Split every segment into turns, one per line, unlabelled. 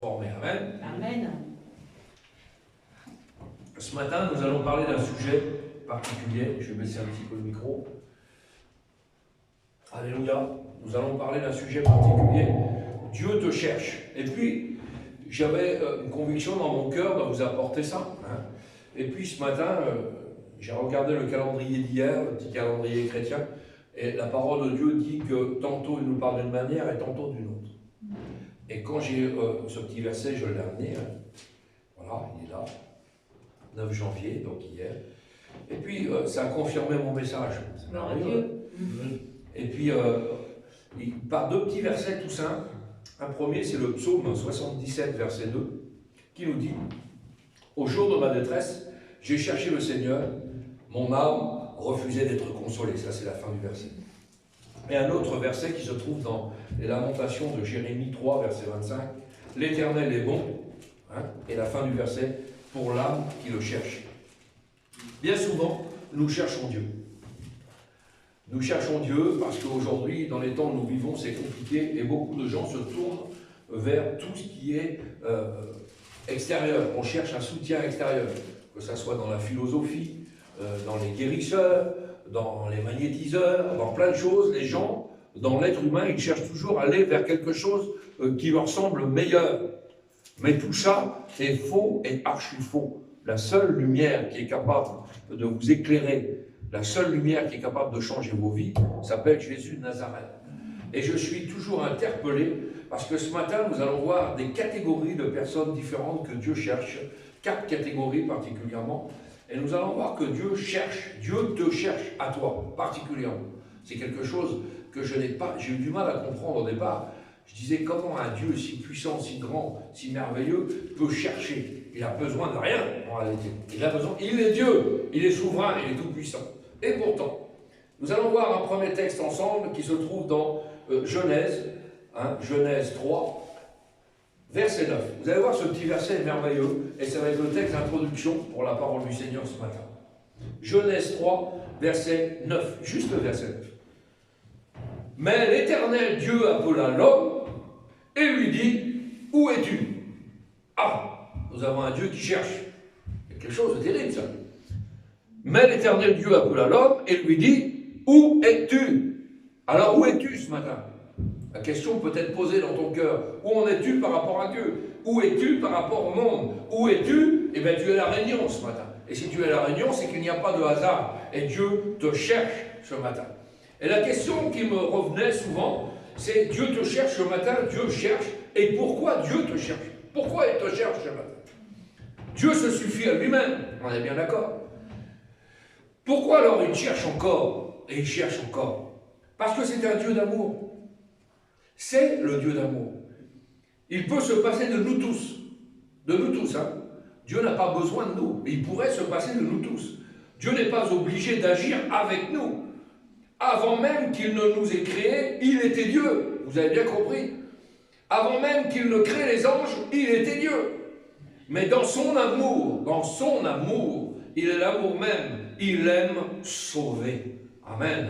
transformés. Amen.
Amen.
Ce matin, nous allons parler d'un sujet particulier. Je vais baisser un petit peu le micro. Alléluia. Nous allons parler d'un sujet particulier. Dieu te cherche. Et puis, j'avais une conviction dans mon cœur de vous apporter ça. Et puis, ce matin, j'ai regardé le calendrier d'hier, le petit calendrier chrétien, et la parole de Dieu dit que tantôt il nous parle d'une manière et tantôt d'une autre. Et quand j'ai ce petit verset, je l'ai amené. Voilà, il est là. 9 janvier, donc hier. Et puis, ça a confirmé mon message. C'est merveilleux. Et puis, par deux petits versets tout simples. Un premier, c'est le psaume 77, verset 2, qui nous dit « Au jour de ma détresse, j'ai cherché le Seigneur, mon âme refusait d'être consolée. » Ça, c'est la fin du verset. Et un autre verset qui se trouve dans les Lamentations de Jérémie 3, verset 25. « L'Éternel est bon. » Et la fin du verset. Pour l'âme qui le cherche. Bien souvent, nous cherchons Dieu. Nous cherchons Dieu parce qu'aujourd'hui, dans les temps où nous vivons, c'est compliqué et beaucoup de gens se tournent vers tout ce qui est extérieur. On cherche un soutien extérieur, que ce soit dans la philosophie, dans les guérisseurs, dans les magnétiseurs, dans plein de choses. Les gens, dans l'être humain, ils cherchent toujours à aller vers quelque chose qui leur semble meilleur. Mais tout ça est faux et archi-faux. La seule lumière qui est capable de vous éclairer, la seule lumière qui est capable de changer vos vies, s'appelle Jésus de Nazareth. Et je suis toujours interpellé, parce que ce matin, nous allons voir des catégories de personnes différentes que Dieu cherche, 4 catégories particulièrement, et nous allons voir que Dieu te cherche à toi, particulièrement. C'est quelque chose que j'ai eu du mal à comprendre au départ. Je disais, comment un Dieu si puissant, si grand, si merveilleux peut chercher? Il n'a besoin de rien, en réalité. Il est Dieu, il est souverain, il est tout-puissant. Et pourtant, nous allons voir un premier texte ensemble qui se trouve dans Genèse, Genèse 3, verset 9. Vous allez voir, ce petit verset est merveilleux, et ça va être le texte d'introduction pour la parole du Seigneur ce matin. Genèse 3, verset 9, juste le verset 9. Mais l'Éternel Dieu appela l'homme et lui dit, où es-tu? Ah, nous avons un Dieu qui cherche. C'est quelque chose de terrible, ça. Mais l'Éternel Dieu appela l'homme et lui dit, où es-tu? Alors, où es-tu ce matin? La question peut être posée dans ton cœur. Où en es-tu par rapport à Dieu? Où es-tu par rapport au monde? Où es-tu? Eh bien, tu es à la Réunion ce matin. Et si tu es à la Réunion, c'est qu'il n'y a pas de hasard. Et Dieu te cherche ce matin. Et la question qui me revenait souvent, c'est Dieu te cherche ce matin, Dieu cherche. Et pourquoi Dieu te cherche? Pourquoi il te cherche ce matin? Dieu se suffit à lui-même, on est bien d'accord. Pourquoi alors il cherche encore? Et il cherche encore? Parce que c'est un Dieu d'amour. C'est le Dieu d'amour. Il peut se passer de nous tous. De nous tous, hein. Dieu n'a pas besoin de nous, mais il pourrait se passer de nous tous. Dieu n'est pas obligé d'agir avec nous. Avant même qu'il ne nous ait créés, il était Dieu. Vous avez bien compris? Avant même qu'il ne crée les anges, il était Dieu. Mais dans son amour, il est l'amour même. Il aime sauver. Amen.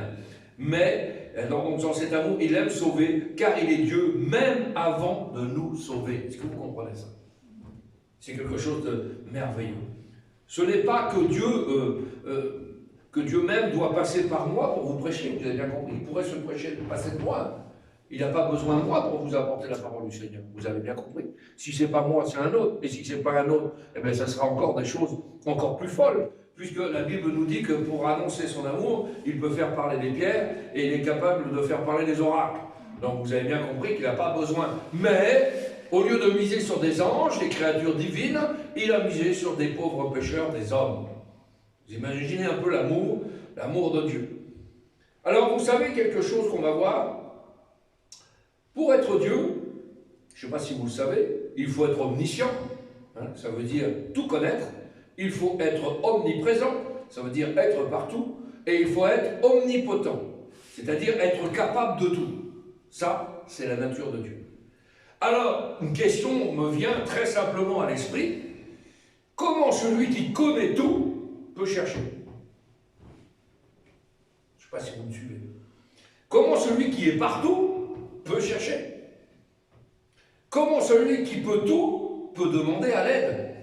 Mais, donc dans cet amour, il aime sauver, car il est Dieu, même avant de nous sauver. Est-ce que vous comprenez ça? C'est quelque chose de merveilleux. Ce n'est pas que Dieu même doit passer par moi pour vous prêcher, vous avez bien compris. Il pourrait passer de moi. Il n'a pas besoin de moi pour vous apporter la parole du Seigneur. Vous avez bien compris. Si ce n'est pas moi, c'est un autre. Et si ce n'est pas un autre, eh bien, ça sera encore des choses encore plus folles. Puisque la Bible nous dit que pour annoncer son amour, il peut faire parler des pierres et il est capable de faire parler des oracles. Donc vous avez bien compris qu'il n'a pas besoin. Mais, au lieu de miser sur des anges, des créatures divines, il a misé sur des pauvres pécheurs, des hommes. Vous imaginez un peu l'amour de Dieu. Alors, vous savez quelque chose qu'on va voir? Pour être Dieu, je ne sais pas si vous le savez, il faut être omniscient, ça veut dire tout connaître. Il faut être omniprésent, ça veut dire être partout. Et il faut être omnipotent, c'est-à-dire être capable de tout. Ça, c'est la nature de Dieu. Alors, une question me vient très simplement à l'esprit. Comment celui qui connaît tout peut chercher? Je ne sais pas si vous me suivez. Comment celui qui est partout peut chercher? Comment celui qui peut tout peut demander à l'aide?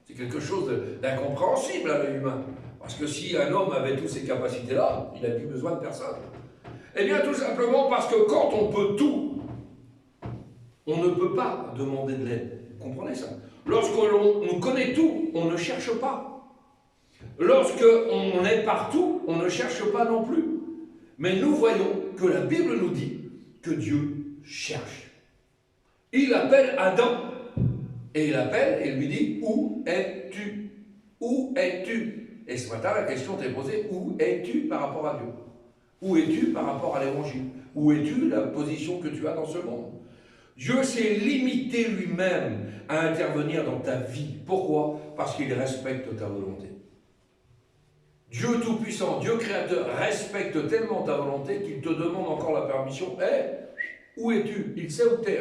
C'est quelque chose d'incompréhensible à l'œil humain. Parce que si un homme avait toutes ces capacités-là, il n'a plus besoin de personne. Eh bien, tout simplement parce que quand on peut tout, on ne peut pas demander de l'aide. Vous comprenez ça? Lorsque l'on connaît tout, on ne cherche pas. Lorsque on est partout, on ne cherche pas non plus. Mais nous voyons que la Bible nous dit que Dieu cherche. Il appelle Adam, et il appelle et lui dit, où es-tu? Où es-tu? Et ce matin, la question t'est posée, où es-tu par rapport à Dieu? Où es-tu par rapport à l'Évangile? Où es-tu la position que tu as dans ce monde? Dieu s'est limité lui-même à intervenir dans ta vie. Pourquoi? Parce qu'il respecte ta volonté. Dieu Tout-Puissant, Dieu Créateur, respecte tellement ta volonté qu'il te demande encore la permission. Où es-tu? Il sait où tu es.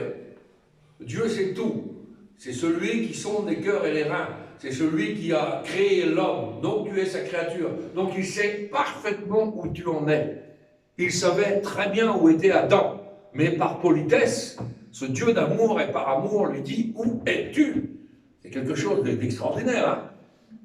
Dieu sait tout. C'est celui qui sonde les cœurs et les reins. C'est celui qui a créé l'homme. Donc tu es sa créature. Donc il sait parfaitement où tu en es. Il savait très bien où était Adam. Mais par politesse, ce Dieu d'amour et par amour lui dit, où es-tu? C'est quelque chose d'extraordinaire. Hein?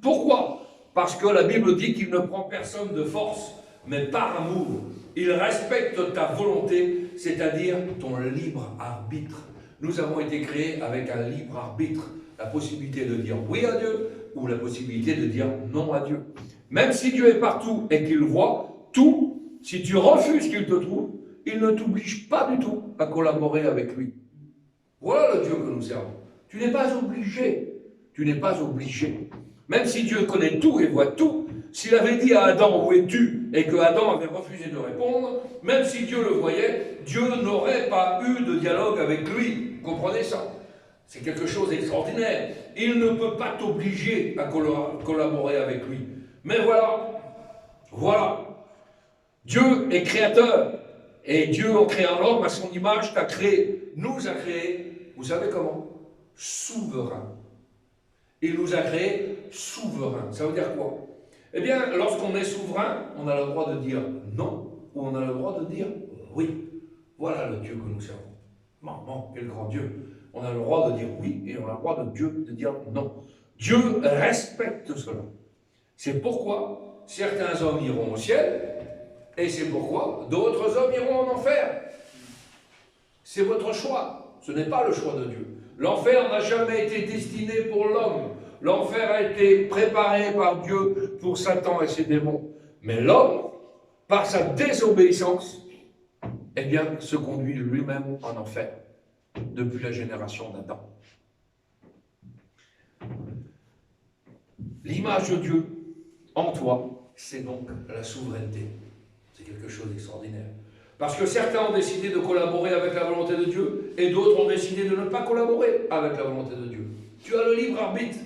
Pourquoi? Parce que la Bible dit qu'il ne prend personne de force, mais par amour. Il respecte ta volonté, c'est-à-dire ton libre arbitre. Nous avons été créés avec un libre arbitre, la possibilité de dire oui à Dieu ou la possibilité de dire non à Dieu. Même si Dieu est partout et qu'il voit tout, si tu refuses qu'il te trouve, il ne t'oblige pas du tout à collaborer avec lui. Voilà le Dieu que nous servons. Tu n'es pas obligé. Tu n'es pas obligé. Même si Dieu connaît tout et voit tout, s'il avait dit à Adam où es-tu et que Adam avait refusé de répondre, même si Dieu le voyait, Dieu n'aurait pas eu de dialogue avec lui. Vous comprenez ça? C'est quelque chose d'extraordinaire. Il ne peut pas t'obliger à collaborer avec lui. Mais voilà. Dieu est créateur. Et Dieu, en créant l'homme à son image, nous a créé, vous savez comment? Souverain. Il nous a créés souverains. Ça veut dire quoi? Eh bien, lorsqu'on est souverain, on a le droit de dire non, ou on a le droit de dire oui. Voilà le Dieu que nous servons. Maman, quel grand Dieu. On a le droit de dire oui, et on a le droit de dire non. Dieu respecte cela. C'est pourquoi certains hommes iront au ciel, et c'est pourquoi d'autres hommes iront en enfer. C'est votre choix. Ce n'est pas le choix de Dieu. L'enfer n'a jamais été destiné pour l'homme. L'enfer a été préparé par Dieu pour Satan et ses démons. Mais l'homme, par sa désobéissance, eh bien, se conduit lui-même en enfer, depuis la génération d'Adam. L'image de Dieu en toi, c'est donc la souveraineté. C'est quelque chose d'extraordinaire. Parce que certains ont décidé de collaborer avec la volonté de Dieu, et d'autres ont décidé de ne pas collaborer avec la volonté de Dieu. Tu as le libre arbitre,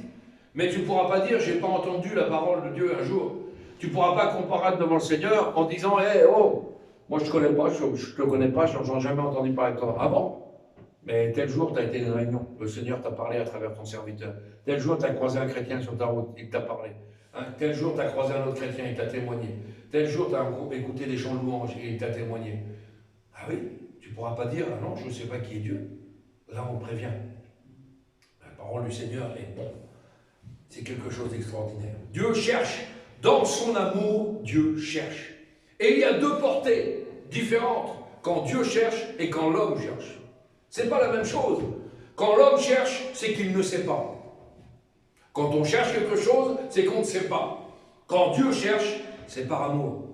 mais tu ne pourras pas dire « j'ai pas entendu la parole de Dieu un jour ». Tu ne pourras pas comparaître devant le Seigneur en disant « hey, oh, moi je ne connais pas, je ne te connais pas, je n'ai jamais entendu parler de toi. » Ah bon? Mais tel jour, tu as été à une réunion, le Seigneur t'a parlé à travers ton serviteur. Tel jour, tu as croisé un chrétien sur ta route, il t'a parlé. Tel jour, tu as croisé un autre chrétien, il t'a témoigné. Tel jour, tu as écouté des chants de louange et il t'a témoigné. Ah oui, tu ne pourras pas dire, ah non, je ne sais pas qui est Dieu. Là, on prévient. La parole du Seigneur est bon. C'est quelque chose d'extraordinaire. Dieu cherche. Dans son amour, Dieu cherche. Et il y a deux portées différentes. Quand Dieu cherche et quand l'homme cherche. Ce n'est pas la même chose. Quand l'homme cherche, c'est qu'il ne sait pas. Quand on cherche quelque chose, c'est qu'on ne sait pas. Quand Dieu cherche, c'est par amour.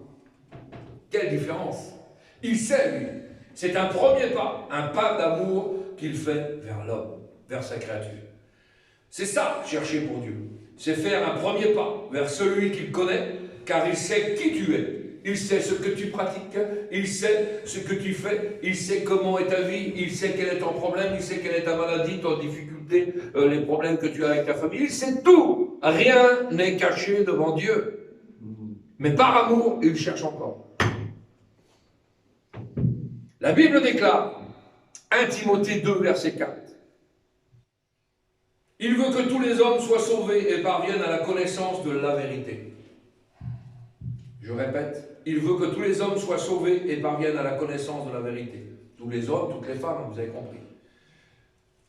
Quelle différence! Il sait, lui. C'est un premier pas, un pas d'amour qu'il fait vers l'homme, vers sa créature. C'est ça, chercher pour Dieu. C'est faire un premier pas vers celui qu'il connaît, car il sait qui tu es. Il sait ce que tu pratiques, il sait ce que tu fais, il sait comment est ta vie, il sait quel est ton problème, il sait quelle est ta maladie, ton difficulté, les problèmes que tu as avec ta famille. Il sait tout. Rien n'est caché devant Dieu. Mais par amour, il cherche encore. La Bible déclare, 1 Timothée 2, verset 4. Il veut que tous les hommes soient sauvés et parviennent à la connaissance de la vérité. Je répète, il veut que tous les hommes soient sauvés et parviennent à la connaissance de la vérité. Tous les hommes, toutes les femmes, vous avez compris.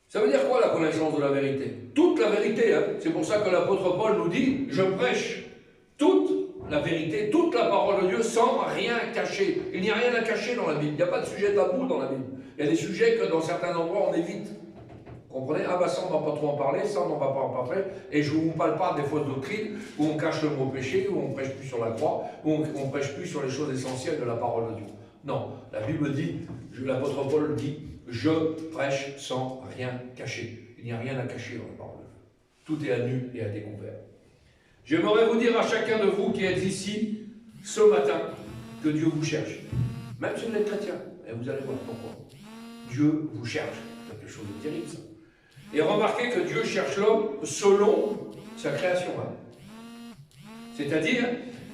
Ça veut dire quoi la connaissance de la vérité? Toute la vérité, hein. C'est pour ça que l'apôtre Paul nous dit, je prêche toute la vérité, toute la parole de Dieu sans rien cacher. Il n'y a rien à cacher dans la Bible, il n'y a pas de sujet tabou dans la Bible. Il y a des sujets que dans certains endroits on évite. Vous comprenez? Ah bah ça on ne va pas trop en parler, ça on ne va pas en parler, et je ne vous parle pas des fausses doctrines, où on cache le mot péché, où on ne prêche plus sur la croix, où on ne prêche plus sur les choses essentielles de la parole de Dieu. Non, la Bible dit, l'apôtre Paul dit, je prêche sans rien cacher. Il n'y a rien à cacher dans la parole de Dieu. Tout est à nu et à découvert. J'aimerais vous dire à chacun de vous qui êtes ici, ce matin, que Dieu vous cherche. Même si vous êtes chrétien, et vous allez voir pourquoi. Dieu vous cherche. C'est quelque chose de terrible, ça. Et remarquez que Dieu cherche l'homme selon sa création. Hein. C'est-à-dire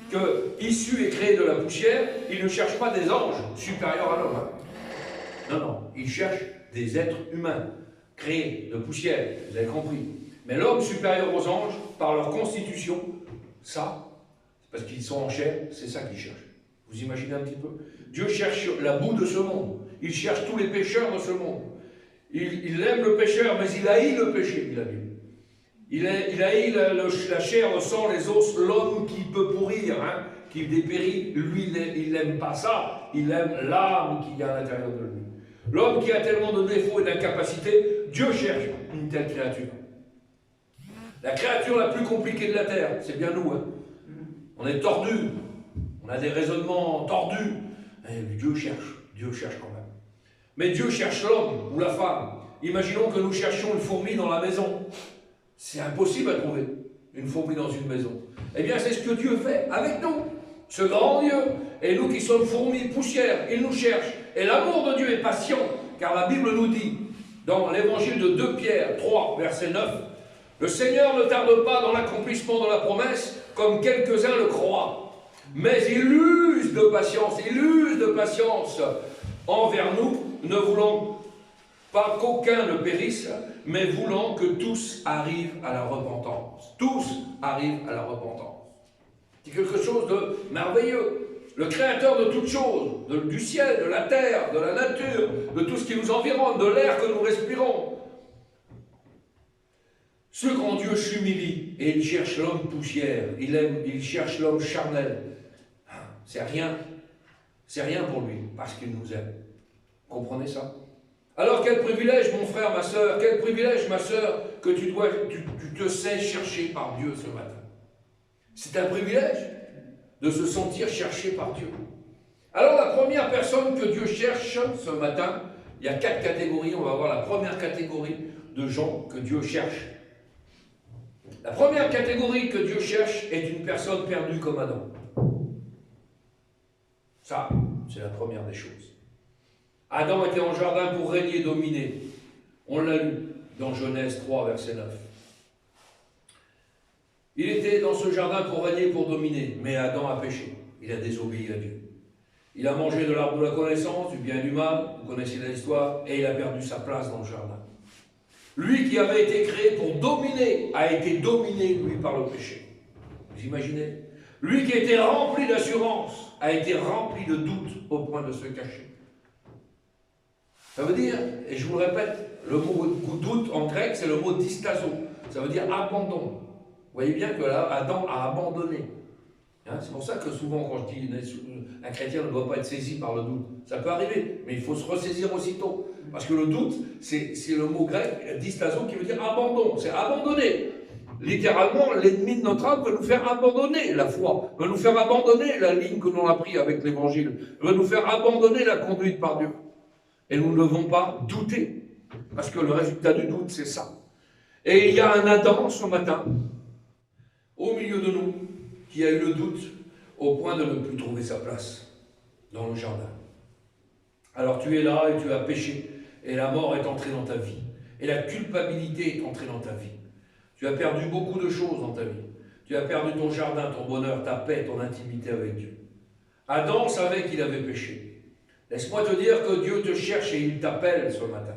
que, issu et créé de la poussière, il ne cherche pas des anges supérieurs à l'homme. Hein. Non, non, il cherche des êtres humains, créés de poussière, vous avez compris. Mais l'homme supérieur aux anges, par leur constitution, ça, parce qu'ils sont en chair, c'est ça qu'il cherche. Vous imaginez un petit peu? Dieu cherche la boue de ce monde. Il cherche tous les pécheurs de ce monde. Il aime le pécheur, mais il haït le péché, dit la Bible. Il haït la chair, le sang, les os, l'homme qui peut pourrir, hein, qui dépérit. Lui, il n'aime pas ça. Il aime l'âme qu'il y a à l'intérieur de lui. L'homme qui a tellement de défauts et d'incapacités, Dieu cherche une telle créature. La créature la plus compliquée de la terre, c'est bien nous. Hein. On est tordus, on a des raisonnements tordus. Et Dieu cherche quand même. Mais Dieu cherche l'homme ou la femme. Imaginons que nous cherchions une fourmi dans la maison. C'est impossible à trouver, une fourmi dans une maison. Eh bien, c'est ce que Dieu fait avec nous. Ce grand Dieu, et nous qui sommes fourmis, poussière, il nous cherche. Et l'amour de Dieu est patient, car la Bible nous dit, dans l'évangile de 2 Pierre 3, verset 9, le Seigneur ne tarde pas dans l'accomplissement de la promesse, comme quelques-uns le croient. Mais il use de patience envers nous, ne voulant pas qu'aucun ne périsse, mais voulant que tous arrivent à la repentance. Tous arrivent à la repentance. C'est quelque chose de merveilleux. Le créateur de toutes choses, du ciel, de la terre, de la nature, de tout ce qui nous environne, de l'air que nous respirons. Ce grand Dieu s'humilie et il cherche l'homme poussière, il cherche l'homme charnel. C'est rien pour lui, parce qu'il nous aime. Comprenez ça? Alors quel privilège, mon frère, ma soeur, quel privilège, ma soeur, que tu te sais chercher par Dieu ce matin. C'est un privilège de se sentir cherché par Dieu. Alors la première personne que Dieu cherche ce matin, il y a 4 catégories, on va voir la première catégorie de gens que Dieu cherche. La première catégorie que Dieu cherche est une personne perdue comme Adam. Ça, c'est la première des choses. Adam était en jardin pour régner et dominer. On l'a lu dans Genèse 3, verset 9. Il était dans ce jardin pour régner et pour dominer, mais Adam a péché. Il a désobéi à Dieu. Il a mangé de l'arbre de la connaissance, du bien et du mal, vous connaissez l'histoire, et il a perdu sa place dans le jardin. Lui qui avait été créé pour dominer, a été dominé, lui, par le péché. Vous imaginez? Lui qui était rempli d'assurance, a été rempli de doute au point de se cacher. Ça veut dire, et je vous le répète, le mot doute en grec, c'est le mot distazo. Ça veut dire abandon. Vous voyez bien que là, Adam a abandonné. Hein, c'est pour ça que souvent, quand je dis un chrétien ne doit pas être saisi par le doute, ça peut arriver, mais il faut se ressaisir aussitôt. Parce que le doute, c'est le mot grec distazo qui veut dire abandon, c'est abandonner. Littéralement, l'ennemi de notre âme veut nous faire abandonner la foi, veut nous faire abandonner la ligne que l'on a prise avec l'évangile, veut nous faire abandonner la conduite par Dieu. Et nous ne devons pas douter, parce que le résultat du doute, c'est ça. Et il y a un Adam ce matin, au milieu de nous, qui a eu le doute au point de ne plus trouver sa place dans le jardin. Alors tu es là et tu as péché, et la mort est entrée dans ta vie, et la culpabilité est entrée dans ta vie. Tu as perdu beaucoup de choses dans ta vie. Tu as perdu ton jardin, ton bonheur, ta paix, ton intimité avec Dieu. Adam savait qu'il avait péché. Laisse-moi te dire que Dieu te cherche et il t'appelle ce matin.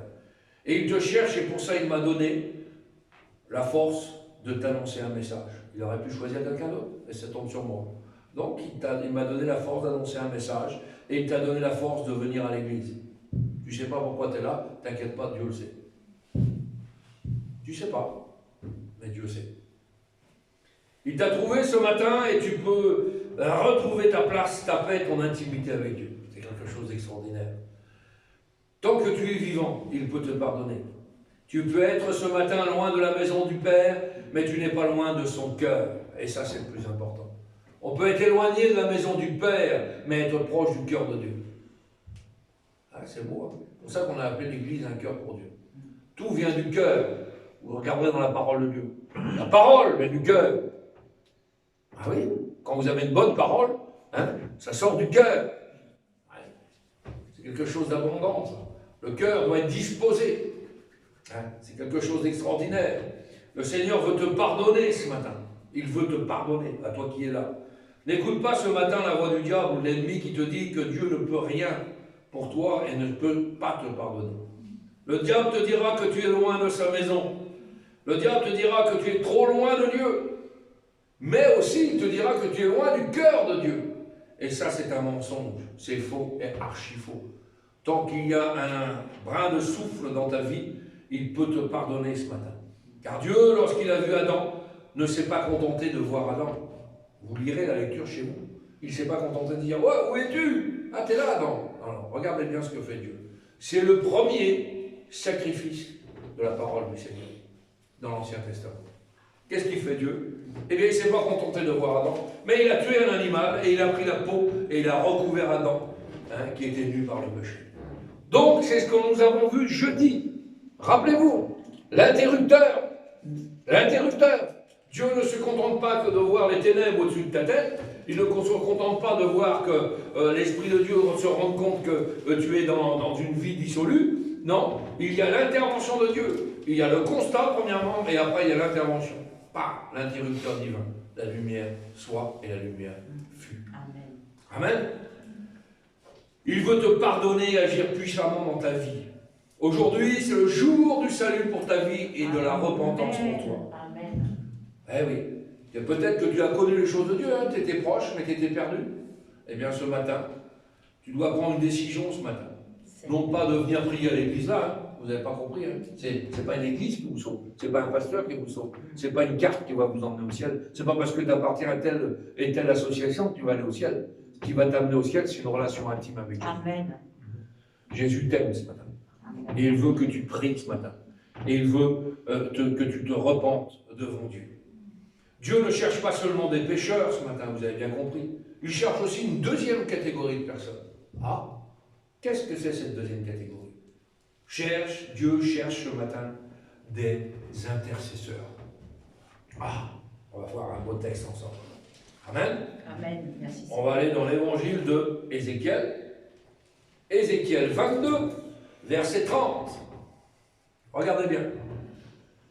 Et il te cherche et pour ça il m'a donné la force de t'annoncer un message. Il aurait pu choisir quelqu'un d'autre, et ça tombe sur moi. Donc il m'a donné la force d'annoncer un message et il t'a donné la force de venir à l'église. Tu ne sais pas pourquoi tu es là, t'inquiète pas, Dieu le sait. Tu ne sais pas, mais Dieu sait. Il t'a trouvé ce matin et tu peux retrouver ta place, ta paix, ton intimité avec Dieu. C'est quelque chose d'extraordinaire. Tant que tu es vivant, il peut te pardonner. Tu peux être ce matin loin de la maison du Père, mais tu n'es pas loin de son cœur. Et ça, c'est le plus important. On peut être éloigné de la maison du Père, mais être proche du cœur de Dieu. Ah, c'est beau, hein? C'est pour ça qu'on a appelé l'Église un cœur pour Dieu. Tout vient du cœur. Vous regarderez dans la parole de Dieu. La parole vient du cœur. Ah oui, quand vous avez une bonne parole, hein, ça sort du cœur. Ouais. C'est quelque chose d'abondant, ça. Le cœur doit être disposé. Hein, c'est quelque chose d'extraordinaire. Le Seigneur veut te pardonner ce matin. Il veut te pardonner, à toi qui es là. N'écoute pas ce matin la voix du diable ou de l'ennemi qui te dit que Dieu ne peut rien pour toi et ne peut pas te pardonner. Le diable te dira que tu es loin de sa maison. Le diable te dira que tu es trop loin de Dieu. Mais aussi, il te dira que tu es loin du cœur de Dieu. Et ça, c'est un mensonge. C'est faux et archi faux. Tant qu'il y a un brin de souffle dans ta vie, il peut te pardonner ce matin. Car Dieu, lorsqu'il a vu Adam, ne s'est pas contenté de voir Adam. Vous lirez la lecture chez vous. Il ne s'est pas contenté de dire « Ouais, où es-tu? Ah, t'es là, Adam !» Non, regardez bien ce que fait Dieu. C'est le premier sacrifice de la parole du Seigneur dans l'Ancien Testament. Qu'est-ce qu'il fait Dieu? Eh bien, il ne s'est pas contenté de voir Adam, mais il a tué un animal et il a pris la peau et il a recouvert Adam, hein, qui était nu par le péché. Donc, c'est ce que nous avons vu jeudi. Rappelez-vous, l'interrupteur. L'interrupteur. Dieu ne se contente pas que de voir les ténèbres au-dessus de ta tête. Il ne se contente pas de voir que l'Esprit de Dieu se rende compte que tu es dans une vie dissolue. Non, il y a l'intervention de Dieu. Il y a le constat, premièrement, et après, il y a l'intervention. Par l'interrupteur divin. La lumière soit et la lumière fut. Amen. Amen. Il veut te pardonner et agir puissamment dans ta vie. Aujourd'hui, c'est le jour du salut pour ta vie et de la repentance pour toi. Amen. Eh oui. Peut-être que tu as connu les choses de Dieu, hein, tu étais proche, mais tu étais perdu. Eh bien, ce matin, tu dois prendre une décision ce matin. Non pas de venir prier à l'église là, hein. Vous n'avez pas compris, hein. C'est pas une église qui vous sauve, c'est pas un pasteur qui vous sauve, c'est pas une carte qui va vous emmener au ciel, c'est pas parce que tu appartiens à telle et telle association que tu vas aller au ciel. Ce qui va t'amener au ciel, c'est une relation intime avec Dieu. Amen. Jésus t'aime ce matin. Amen. Et il veut que tu pries ce matin. Et il veut que tu te repentes devant Dieu. Dieu ne cherche pas seulement des pécheurs ce matin, vous avez bien compris. Il cherche aussi une deuxième catégorie de personnes. Ah, qu'est-ce que c'est cette deuxième catégorie? Dieu cherche ce matin des intercesseurs. Ah, on va voir un beau texte ensemble. Amen. Amen. Merci. On va aller dans l'évangile de Ézéchiel. Ézéchiel 22, verset 30. Regardez bien.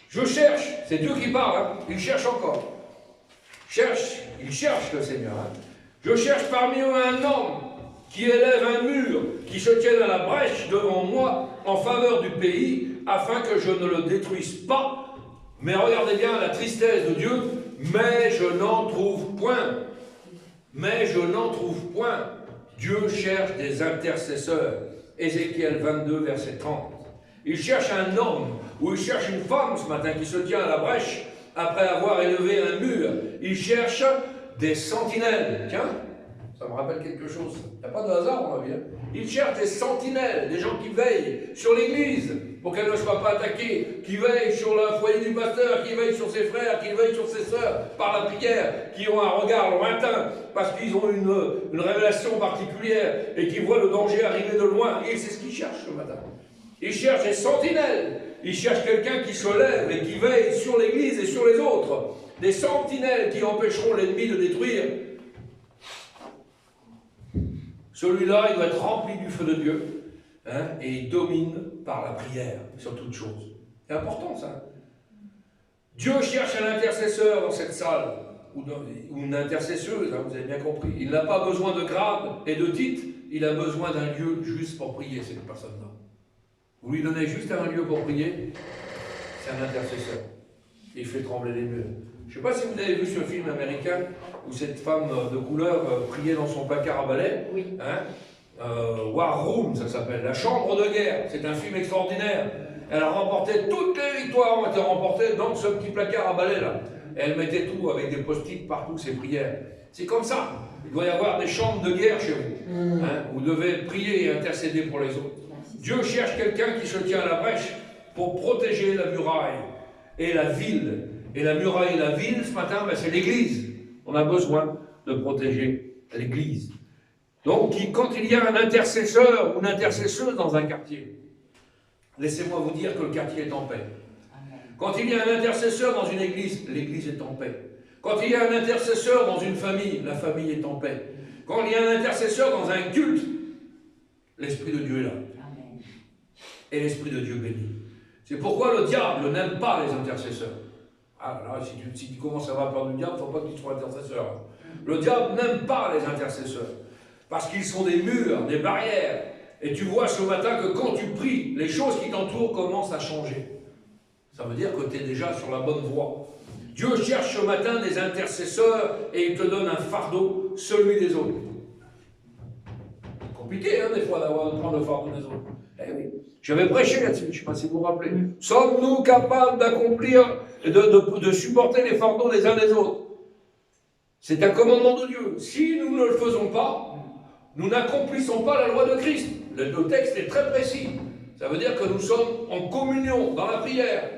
Je cherche, c'est Dieu qui parle, hein. Il cherche encore. Il cherche le Seigneur. Hein. Je cherche parmi eux un homme qui élève un mur, qui se tienne à la brèche devant moi en faveur du pays, afin que je ne le détruise pas. Mais regardez bien la tristesse de Dieu. Mais je n'en trouve point. Mais je n'en trouve point. Dieu cherche des intercesseurs. Ézéchiel 22, verset 30. Il cherche un homme, ou il cherche une femme ce matin qui se tient à la brèche après avoir élevé un mur. Il cherche des sentinelles. Tiens, ça me rappelle quelque chose. Il n'y a pas de hasard dans la vie. Il cherche des sentinelles, des gens qui veillent sur l'église pour qu'elle ne soit pas attaquée, qui veillent sur le foyer du pasteur, qui veillent sur ses frères, qui veillent sur ses sœurs par la prière, qui ont un regard lointain parce qu'ils ont une révélation particulière et qui voient le danger arriver de loin. Et c'est ce qu'il cherche ce matin. Il cherche des sentinelles. Il cherche quelqu'un qui se lève et qui veille sur l'église et sur les autres. Des sentinelles qui empêcheront l'ennemi de détruire. Celui-là, il doit être rempli du feu de Dieu, hein, et il domine par la prière sur toute chose. C'est important ça. Dieu cherche un intercesseur dans cette salle, ou une intercesseuse, hein, vous avez bien compris. Il n'a pas besoin de grade et de titre, il a besoin d'un lieu juste pour prier, cette personne-là. Vous lui donnez juste un lieu pour prier, c'est un intercesseur. Il fait trembler les murs. Je ne sais pas si vous avez vu ce film américain où cette femme de couleur priait dans son placard à balai. Oui. Hein, War Room, ça s'appelle. La chambre de guerre. C'est un film extraordinaire. Elle remportait toutes les victoires, ont été remportées dans ce petit placard à balai là. Et elle mettait tout avec des post-it partout, ses prières. C'est comme ça. Il doit y avoir des chambres de guerre chez vous. Hein, vous devez prier et intercéder pour les autres. Dieu cherche quelqu'un qui se tient à la brèche pour protéger la muraille et la ville. Et la muraille et la ville, ce matin, ben, c'est l'Église. On a besoin de protéger l'Église. Donc, quand il y a un intercesseur ou une intercesseuse dans un quartier, laissez-moi vous dire que le quartier est en paix. Quand il y a un intercesseur dans une église, l'église est en paix. Quand il y a un intercesseur dans une famille, la famille est en paix. Quand il y a un intercesseur dans un culte, l'Esprit de Dieu est là. Amen. Et l'Esprit de Dieu bénit. C'est pourquoi le diable n'aime pas les intercesseurs. Ah là, si tu commences à avoir peur du diable, il ne faut pas que tu sois intercesseur. Le diable n'aime pas les intercesseurs. Parce qu'ils sont des murs, des barrières. Et tu vois ce matin que quand tu pries, les choses qui t'entourent commencent à changer. Ça veut dire que tu es déjà sur la bonne voie. Dieu cherche ce matin des intercesseurs et il te donne un fardeau, celui des autres. C'est compliqué, hein, des fois, de prendre le fardeau des autres. Eh oui. J'avais prêché là-dessus, je ne sais pas si vous vous rappelez. Sommes-nous capables d'accomplir et de supporter les fardeaux des uns des autres? C'est un commandement de Dieu. Si nous ne le faisons pas, nous n'accomplissons pas la loi de Christ. Le texte est très précis. Ça veut dire que nous sommes en communion, dans la prière.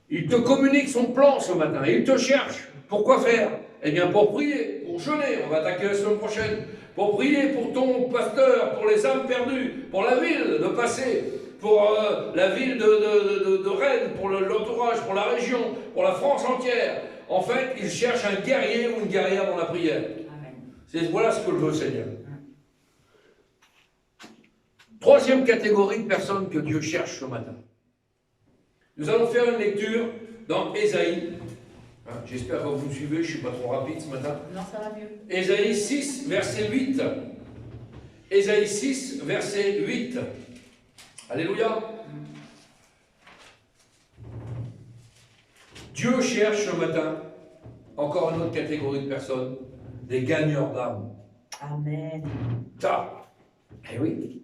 Il te communique son plan ce matin, il te cherche. Pourquoi faire? Eh bien pour prier, pour jeûner, on va attaquer la semaine prochaine, pour prier pour ton pasteur, pour les âmes perdues, pour la ville de Passé, pour la ville de Rennes, pour l'entourage, pour la région, pour la France entière. En fait, il cherche un guerrier ou une guerrière dans la prière. Voilà ce que veut le Seigneur. Troisième catégorie de personnes que Dieu cherche ce matin. Nous allons faire une lecture dans Ésaïe. J'espère que vous me suivez, je ne suis pas trop rapide ce matin.
Non, ça va mieux.
Ésaïe 6, verset 8. Ésaïe 6, verset 8. Alléluia. Dieu cherche ce matin encore une autre catégorie de personnes, des gagneurs d'âme.
Amen.
Ça. Eh oui.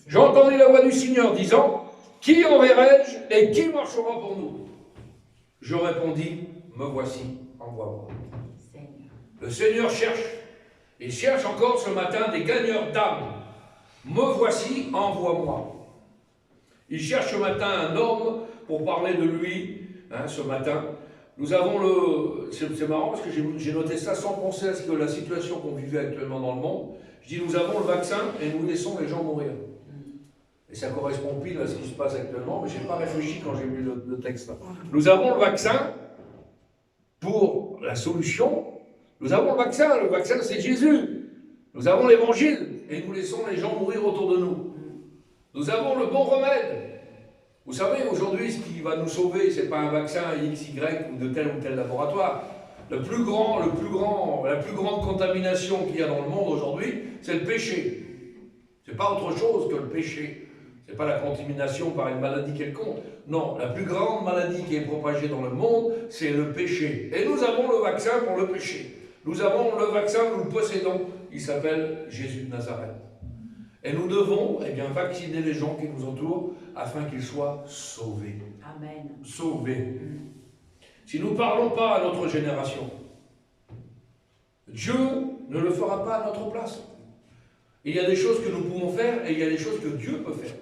J'ai entendu la voix du Seigneur disant, qui enverrai-je et qui marchera pour nous? Je répondis, me voici, envoie-moi. Le Seigneur cherche, il cherche encore ce matin des gagneurs d'âme. Me voici, envoie-moi. Il cherche ce matin un homme pour parler de lui, ce matin. Nous avons c'est marrant parce que j'ai noté ça sans penser à ce que la situation qu'on vivait actuellement dans le monde. Je dis, nous avons le vaccin et nous laissons les gens mourir. Et ça correspond pile à ce qui se passe actuellement, mais je n'ai pas réfléchi quand j'ai lu le texte. Nous avons le vaccin pour la solution. Nous avons le vaccin c'est Jésus. Nous avons l'évangile et nous laissons les gens mourir autour de nous. Nous avons le bon remède. Vous savez, aujourd'hui, ce qui va nous sauver, ce n'est pas un vaccin X, Y ou de tel ou tel laboratoire. La plus grande contamination qu'il y a dans le monde aujourd'hui, c'est le péché. Ce n'est pas autre chose que le péché. Ce n'est pas la contamination par une maladie quelconque. Non, la plus grande maladie qui est propagée dans le monde, c'est le péché. Et nous avons le vaccin pour le péché. Nous avons le vaccin, nous le possédons. Il s'appelle Jésus de Nazareth. Et nous devons vacciner les gens qui nous entourent afin qu'ils soient sauvés.
Amen.
Sauvés. Si nous ne parlons pas à notre génération, Dieu ne le fera pas à notre place. Il y a des choses que nous pouvons faire et il y a des choses que Dieu peut faire.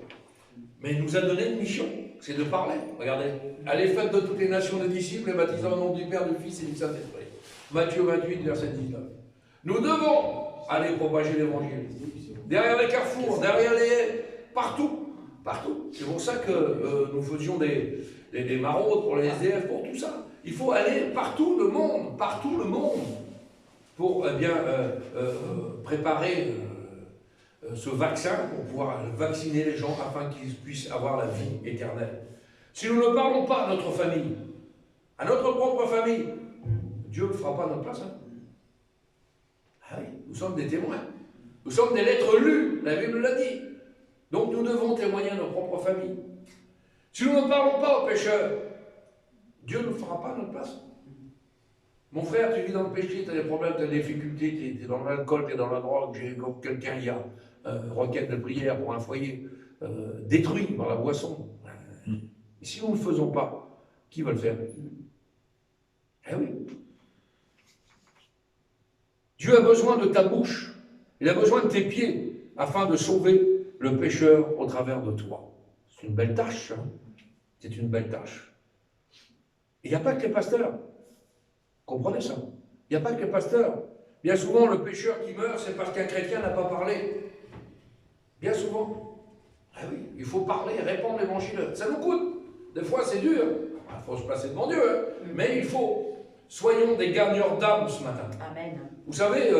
Mais il nous a donné une mission, c'est de parler. Regardez, allez, faites de toutes les nations des disciples et baptisez au nom du Père, du Fils et du Saint-Esprit. Matthieu 28, verset 19. Nous devons aller propager l'évangile. Derrière les carrefours, derrière les... Partout. Partout. C'est pour ça que nous faisions des maraudes pour les SDF, pour tout ça. Il faut aller partout le monde, pour préparer ce vaccin, pour pouvoir vacciner les gens afin qu'ils puissent avoir la vie éternelle. Si nous ne parlons pas à notre famille, à notre propre famille, Dieu ne le fera pas à notre place. Ah oui, nous sommes des témoins. Nous sommes des lettres lues, la Bible l'a dit. Donc nous devons témoigner à nos propres familles. Si nous ne parlons pas aux pécheurs, Dieu ne le fera pas à notre place. Mon frère, tu vis dans le péché, tu as des problèmes, tu as des difficultés, tu es dans l'alcool, tu es dans la drogue, j'ai quelqu'un, il y a requête de prière pour un foyer. détruit par la boisson. Et si nous ne le faisons pas, qui va le faire? Eh oui. Dieu a besoin de ta bouche, il a besoin de tes pieds, afin de sauver le pécheur au travers de toi. C'est une belle tâche, hein? C'est une belle tâche. Il n'y a pas que les pasteurs. Comprenez ça? Il n'y a pas que les pasteurs. Bien souvent, le pécheur qui meurt, c'est parce qu'un chrétien n'a pas parlé. Bien souvent. Ah oui, il faut parler, répandre l'évangile. Ça nous coûte. Des fois, c'est dur. Il faut se placer devant Dieu. Hein. Mais il faut. Soyons des gagneurs d'âme ce matin.
Amen.
Vous savez,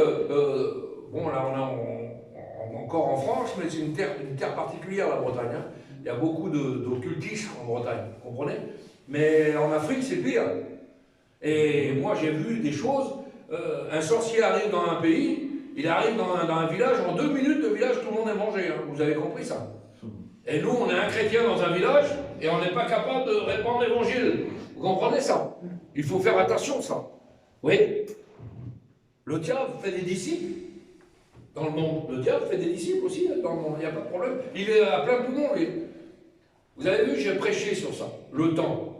bon, là, on est encore en France, mais c'est une terre particulière, la Bretagne. Hein. Il y a beaucoup d'occultistes en Bretagne, vous comprenez? Mais en Afrique, c'est pire. Et moi, j'ai vu des choses. Un sorcier arrive dans un pays, il arrive dans un village, en 2 minutes, le village, tout le monde est mangé. Hein. Vous avez compris ça? Et nous, on est un chrétien dans un village, et on n'est pas capable de répandre l'évangile. Vous comprenez ça? Il faut faire attention, ça. Oui. Le diable fait des disciples dans le monde. Le diable fait des disciples aussi dans le monde. Il n'y a pas de problème. Il est à plein tout le monde, lui. Vous avez vu, j'ai prêché sur ça. Le temps.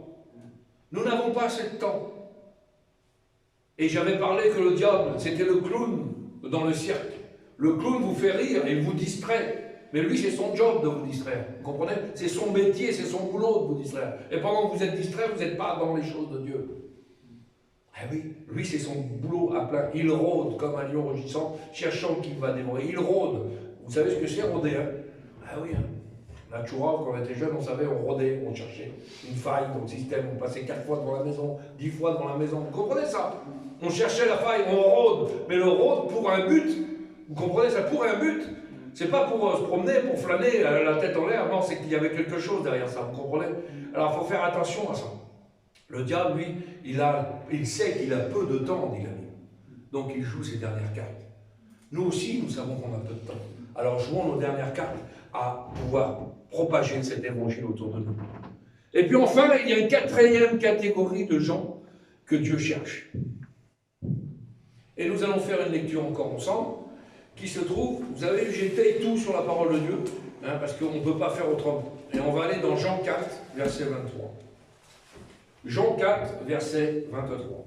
Nous n'avons pas assez de temps. Et j'avais parlé que le diable, c'était le clown dans le cirque. Le clown vous fait rire et vous distrait. Mais lui, c'est son job de vous distraire. Vous comprenez? C'est son métier, c'est son boulot de vous distraire. Et pendant que vous êtes distrait, vous n'êtes pas dans les choses de Dieu. Ah oui, lui, c'est son boulot à plein. Il rôde comme un lion rugissant, cherchant qui va dévorer. Il rôde. Vous savez ce que c'est rôder, hein? Ah oui, hein. La Tchoura, quand on était jeune, on savait, on rôdait, on cherchait une faille dans le système, on passait 4 fois devant la maison, 10 fois devant la maison. Vous comprenez ça? On cherchait la faille, on rôde. Mais le rôde pour un but. Vous comprenez ça? Pour un but. C'est pas pour se promener, pour flâner la tête en l'air. Non, c'est qu'il y avait quelque chose derrière ça. Vous comprenez? Alors, il faut faire attention à ça. Le diable, lui, il sait qu'il a peu de temps, dit l'ami. Donc, il joue ses dernières cartes. Nous aussi, nous savons qu'on a peu de temps. Alors, jouons nos dernières cartes à pouvoir propager cet évangile autour de nous. Et puis enfin, il y a une 4e catégorie de gens que Dieu cherche. Et nous allons faire une lecture encore ensemble, qui se trouve, vous avez vu, j'étaye tout sur la parole de Dieu, hein, parce qu'on ne peut pas faire autrement. Et on va aller dans Jean 4, verset 23. Jean 4, verset 23.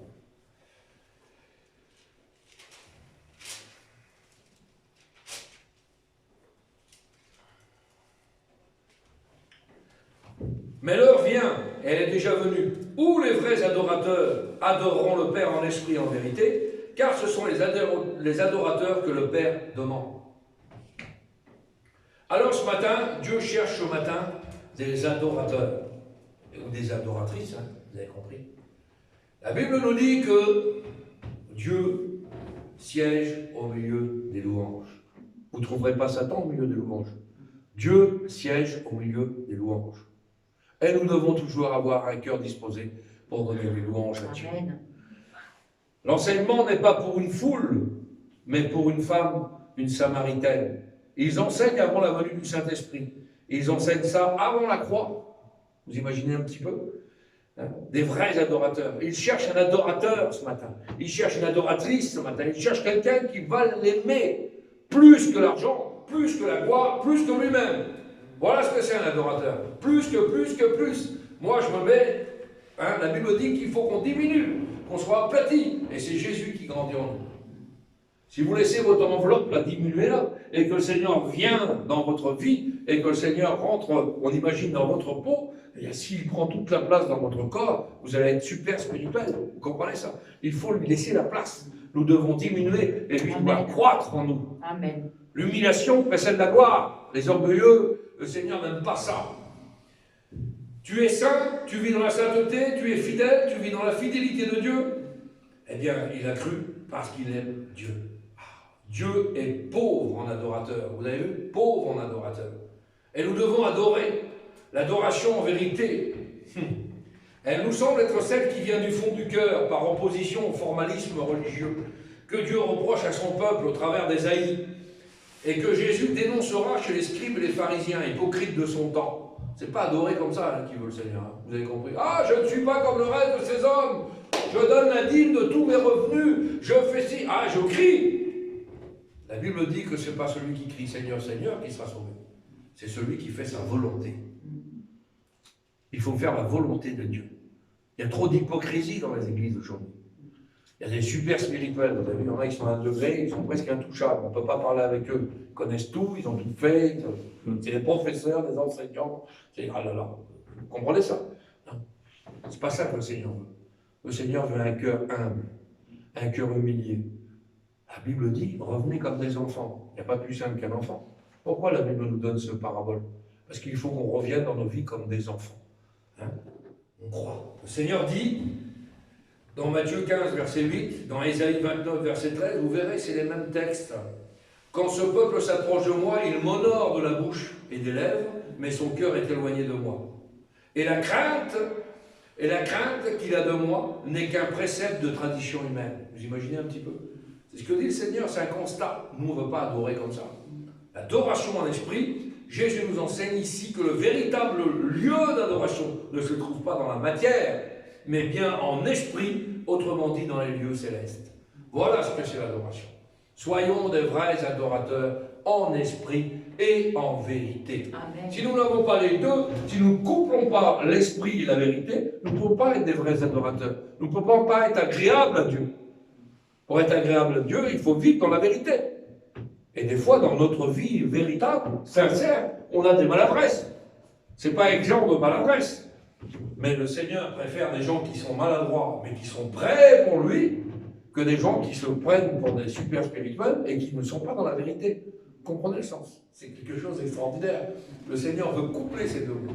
Mais l'heure vient, elle est déjà venue, où les vrais adorateurs adoreront le Père en esprit et en vérité, car ce sont les adorateurs que le Père demande. Alors ce matin, Dieu cherche ce matin des adorateurs, ou des adoratrices, hein, vous avez compris. La Bible nous dit que Dieu siège au milieu des louanges. Vous ne trouverez pas Satan au milieu des louanges. Dieu siège au milieu des louanges. Et nous devons toujours avoir un cœur disposé pour donner des louanges à Dieu. L'enseignement n'est pas pour une foule, mais pour une femme, une Samaritaine. Ils enseignent avant la venue du Saint-Esprit. Ils enseignent ça avant la croix. Vous imaginez un petit peu? Hein? Des vrais adorateurs. Ils cherchent un adorateur ce matin. Ils cherchent une adoratrice ce matin. Ils cherchent quelqu'un qui va l'aimer plus que l'argent, plus que la gloire, plus que lui-même. Voilà ce que c'est un adorateur. Plus. Moi, je me mets, hein, la Bible dit qu'il faut qu'on diminue, qu'on soit aplati. Et c'est Jésus qui grandit en nous. Si vous laissez votre enveloppe la diminuer là, et que le Seigneur vient dans votre vie, et que le Seigneur rentre, on imagine, dans votre peau, et s'il prend toute la place dans votre corps, vous allez être super spirituel. Vous comprenez ça? Il faut lui laisser la place. Nous devons diminuer, et lui doit croître en nous.
Amen.
L'humiliation précède la gloire. Les orgueilleux, le Seigneur n'aime pas ça. Tu es saint, tu vis dans la sainteté, tu es fidèle, tu vis dans la fidélité de Dieu. Eh bien, il a cru parce qu'il aime Dieu. Dieu est pauvre en adorateur. Vous avez vu? Pauvre en adorateur. Et nous devons adorer. L'adoration en vérité, elle nous semble être celle qui vient du fond du cœur, par opposition au formalisme religieux, que Dieu reproche à son peuple au travers d'Ésaïe, et que Jésus dénoncera chez les scribes et les pharisiens, hypocrites de son temps. C'est pas adorer comme ça hein, qui veut le Seigneur. Hein. Vous avez compris? Ah, je ne suis pas comme le reste de ces hommes. Je donne la dîme de tous mes revenus. Je fais ci. Ah, je crie. La Bible dit que ce n'est pas celui qui crie Seigneur, Seigneur qui sera sauvé. c'est celui qui fait sa volonté. Il faut faire la volonté de Dieu. Il y a trop d'hypocrisie dans les églises aujourd'hui. Il y a des super spirituels, vous avez vu, il y en a qui sont à un degré, ils sont presque intouchables. On ne peut pas parler avec eux. Ils connaissent tout, ils ont tout fait. C'est des professeurs, des enseignants. C'est ah là là. Vous comprenez ça? Non. C'est pas ça que le Seigneur veut. Le Seigneur veut un cœur humble, un cœur humilié. La Bible dit, revenez comme des enfants. Il n'y a pas plus simple qu'un enfant. Pourquoi la Bible nous donne ce parabole? Parce qu'il faut qu'on revienne dans nos vies comme des enfants. Hein? On croit. Le Seigneur dit, dans Matthieu 15, verset 8, dans Ésaïe 29, verset 13, vous verrez, c'est les mêmes textes. Quand ce peuple s'approche de moi, il m'honore de la bouche et des lèvres, mais son cœur est éloigné de moi. Et la crainte qu'il a de moi n'est qu'un précepte de tradition humaine. Vous imaginez un petit peu? C'est ce que dit le Seigneur, c'est un constat. Nous, on ne veut pas adorer comme ça. L'adoration en esprit, Jésus nous enseigne ici que le véritable lieu d'adoration ne se trouve pas dans la matière, mais bien en esprit, autrement dit dans les lieux célestes. Voilà ce que c'est l'adoration. Soyons des vrais adorateurs en esprit et en vérité.
Amen.
Si nous n'avons pas les deux, si nous ne couplons pas l'esprit et la vérité, nous ne pouvons pas être des vrais adorateurs. Nous ne pouvons pas être agréables à Dieu. Pour être agréable à Dieu, il faut vivre dans la vérité. Et des fois, dans notre vie véritable, sincère, on a des maladresses. Ce n'est pas exempt de maladresse. Mais le Seigneur préfère des gens qui sont maladroits, mais qui sont prêts pour lui, que des gens qui se prennent pour des super spirituels et qui ne sont pas dans la vérité. Vous comprenez le sens? C'est quelque chose d'extraordinaire. Le Seigneur veut coupler ces deux mots.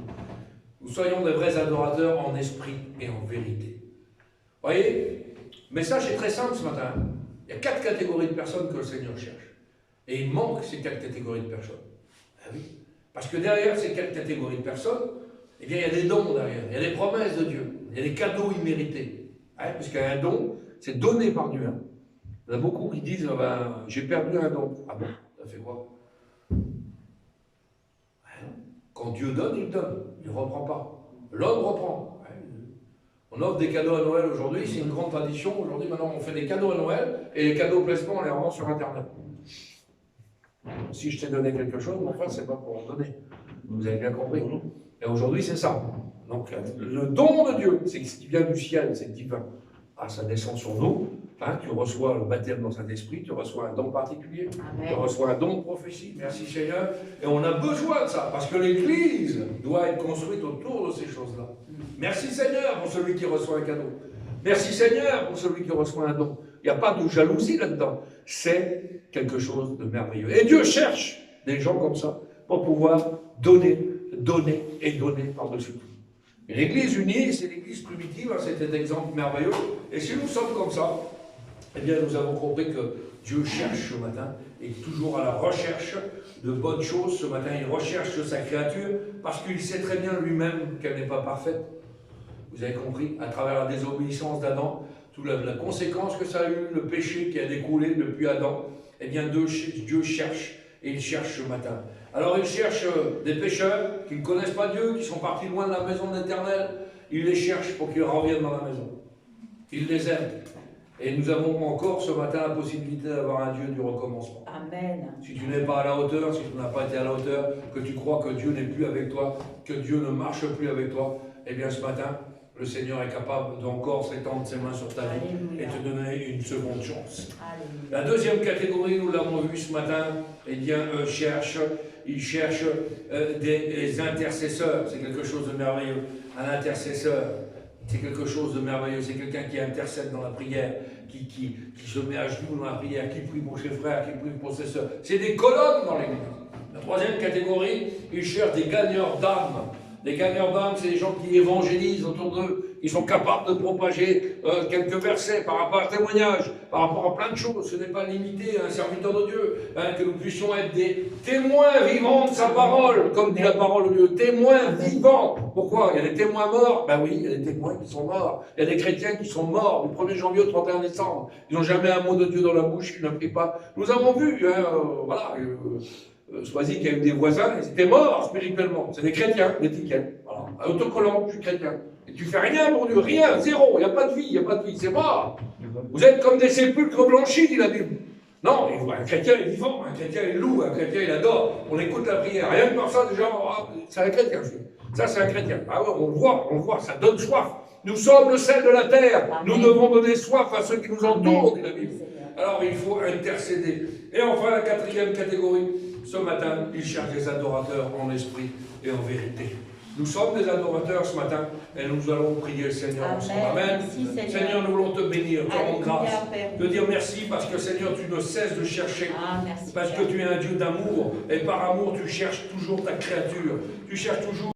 Nous soyons des vrais adorateurs en esprit et en vérité. Vous voyez? Le message est très simple ce matin. Il y a 4 catégories de personnes que le Seigneur cherche. Et il manque ces 4 catégories de personnes. Ah oui. Parce que derrière ces 4 catégories de personnes, eh bien, il y a des dons derrière, il y a des promesses de Dieu, il y a des cadeaux immérités. Hein, parce qu'un don, c'est donné par Dieu. Hein. Il y en a beaucoup qui disent, ben, j'ai perdu un don. Ah bon, ça fait quoi? Quand Dieu donne, il donne. Il ne reprend pas. L'homme reprend. On offre des cadeaux à Noël aujourd'hui, c'est une grande tradition. Aujourd'hui, maintenant, on fait des cadeaux à Noël et les cadeaux placements, on les revend sur Internet. Si je t'ai donné quelque chose, mon frère, c'est pas pour en donner. Vous avez bien compris. Et aujourd'hui, c'est ça. Donc, le don de Dieu, c'est ce qui vient du ciel, c'est divin. Ah, ça descend sur nous. Hein, tu reçois le baptême dans Saint-Esprit, tu reçois un don particulier,
Amen.
tu reçois un don de prophétie. Merci Seigneur. Et on a besoin de ça, parce que l'Église doit être construite autour de ces choses-là. Merci Seigneur pour celui qui reçoit un cadeau. Merci Seigneur pour celui qui reçoit un don. Il n'y a pas de jalousie là-dedans. C'est quelque chose de merveilleux. Et Dieu cherche des gens comme ça pour pouvoir donner, donner et donner par-dessus tout. Et l'Église unie, c'est l'Église primitive, hein, c'était un exemple merveilleux. Et si nous sommes comme ça, eh bien nous avons compris que Dieu cherche ce matin, et toujours à la recherche de bonnes choses. Ce matin, il recherche sa créature, parce qu'il sait très bien lui-même qu'elle n'est pas parfaite. Vous avez compris, à travers la désobéissance d'Adam, toute la conséquence que ça a eu, le péché qui a découlé depuis Adam, eh bien Dieu cherche, et il cherche ce matin. Alors il cherche des pécheurs qui ne connaissent pas Dieu, qui sont partis loin de la maison de l'Éternel. Il les cherche pour qu'ils reviennent dans la maison. Il les aime. Et nous avons encore ce matin la possibilité d'avoir un Dieu du recommencement.
Amen.
Si tu n'es pas à la hauteur, si tu n'as pas été à la hauteur, que tu crois que Dieu n'est plus avec toi, que Dieu ne marche plus avec toi, eh bien ce matin, le Seigneur est capable d'encore s'étendre ses mains sur ta vie et te donner une seconde chance.
Alléluia.
La deuxième catégorie, nous l'avons vu ce matin, eh bien, il cherche des intercesseurs. C'est quelque chose de merveilleux. Un intercesseur, c'est quelque chose de merveilleux. C'est quelqu'un qui intercède dans la prière, qui se met à genoux dans la prière, qui prie pour ses frères, qui prie pour ses sœurs. C'est des colonnes dans l'Église. La troisième catégorie, il cherche des gagneurs d'âmes. Les gagneurs d'âmes, c'est des gens qui évangélisent autour d'eux. Ils sont capables de propager quelques versets par rapport à un témoignage, par rapport à plein de choses. Ce n'est pas limité à un serviteur de Dieu. Hein, que nous puissions être des témoins vivants de sa parole, comme dit la parole de Dieu. Témoins vivants. Pourquoi? Il y a des témoins morts. Ben oui, il y a des témoins qui sont morts. Il y a des chrétiens qui sont morts du 1er janvier au 31 décembre. Ils n'ont jamais un mot de Dieu dans la bouche, ils ne prient pas. Nous avons vu, Soisy qui a eu des voisins, ils étaient morts spirituellement. C'est des chrétiens, l'étiquette. Voilà. Autocollant, je suis chrétien. Et tu fais rien pour Dieu, rien, zéro. Il n'y a pas de vie, c'est mort. Vous êtes comme des sépulcres blanchis, dit la Bible. Non, un chrétien est vivant, un chrétien il loue, un chrétien il adore, on écoute la prière. Rien que par ça, déjà, c'est un chrétien. Ça, c'est un chrétien. Ah ouais, on le voit, ça donne soif. Nous sommes le sel de la terre.
Amen.
Nous devons donner soif à ceux qui nous entourent, dit la
Amen.
Bible. Alors il faut intercéder. Et enfin, la quatrième catégorie, ce matin, il cherche des adorateurs en esprit et en vérité. Nous sommes des adorateurs ce matin et nous allons prier le Seigneur ensemble. Amen.
Merci,
Seigneur, nous voulons te bénir, te rendre grâce.
Alléluia, Père.
Te dire merci parce que Seigneur, tu ne cesses de chercher.
Ah, merci,
Parce
Père.
que tu es un Dieu d'amour et par amour, tu cherches toujours ta créature. Tu cherches toujours